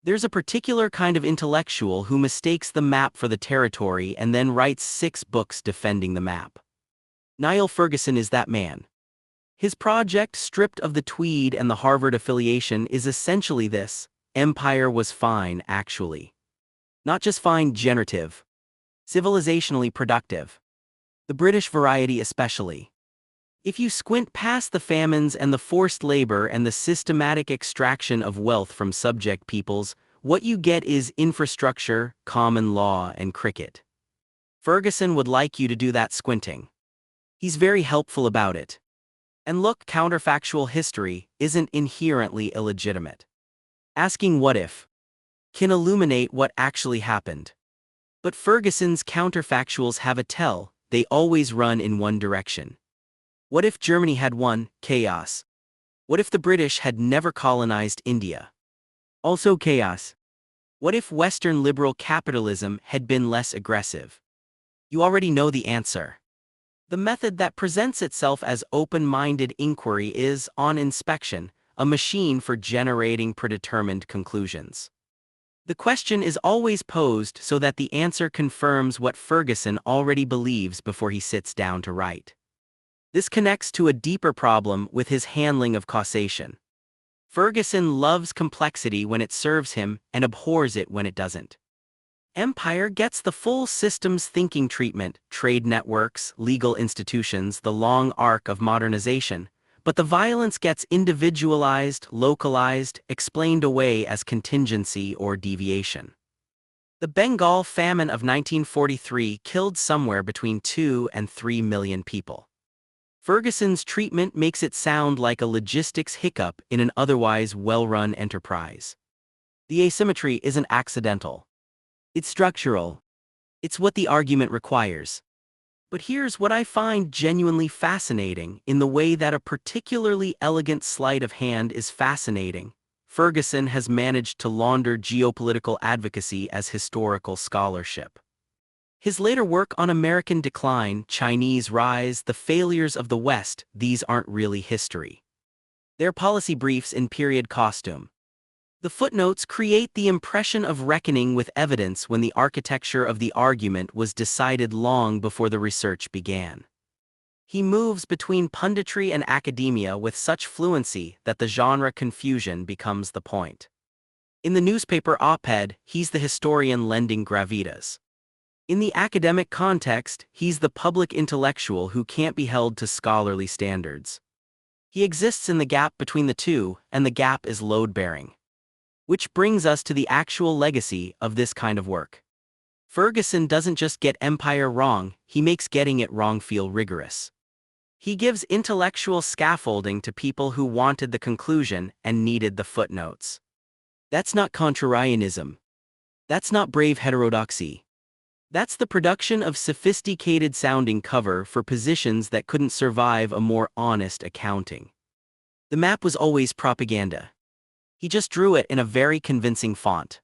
There's a particular kind of intellectual who mistakes the map for the territory and then writes 6 books defending the map. Niall Ferguson is that man. His project, stripped of the Tweed and the Harvard affiliation, is essentially this: empire was fine, actually. Not just fine, generative. Civilizationally productive. The British variety especially. If you squint past the famines and the forced labor and the systematic extraction of wealth from subject peoples, what you get is infrastructure, common law, and cricket. Ferguson would like you to do that squinting. He's very helpful about it. And look, counterfactual history isn't inherently illegitimate. Asking what if can illuminate what actually happened. But Ferguson's counterfactuals have a tell: they always run in one direction. What if Germany had won? Chaos. What if the British had never colonized India? Also chaos. What if Western liberal capitalism had been less aggressive? You already know the answer. The method that presents itself as open-minded inquiry is, on inspection, a machine for generating predetermined conclusions. The question is always posed so that the answer confirms what Ferguson already believes before he sits down to write. This connects to a deeper problem with his handling of causation. Ferguson loves complexity when it serves him and abhors it when it doesn't. Empire gets the full systems thinking treatment: trade networks, legal institutions, the long arc of modernization, but the violence gets individualized, localized, explained away as contingency or deviation. The Bengal Famine of 1943 killed somewhere between 2 and 3 million people. Ferguson's treatment makes it sound like a logistics hiccup in an otherwise well-run enterprise. The asymmetry isn't accidental. It's structural. It's what the argument requires. But here's what I find genuinely fascinating: in the way that a particularly elegant sleight of hand is fascinating, Ferguson has managed to launder geopolitical advocacy as historical scholarship. His later work on American decline, Chinese rise, the failures of the West, these aren't really history. They're policy briefs in period costume. The footnotes create the impression of reckoning with evidence when the architecture of the argument was decided long before the research began. He moves between punditry and academia with such fluency that the genre confusion becomes the point. In the newspaper op-ed, he's the historian lending gravitas. In the academic context, he's the public intellectual who can't be held to scholarly standards. He exists in the gap between the two, and the gap is load-bearing. Which brings us to the actual legacy of this kind of work. Ferguson doesn't just get empire wrong, he makes getting it wrong feel rigorous. He gives intellectual scaffolding to people who wanted the conclusion and needed the footnotes. That's not contrarianism. That's not brave heterodoxy. That's the production of sophisticated-sounding cover for positions that couldn't survive a more honest accounting. The map was always propaganda. He just drew it in a very convincing font.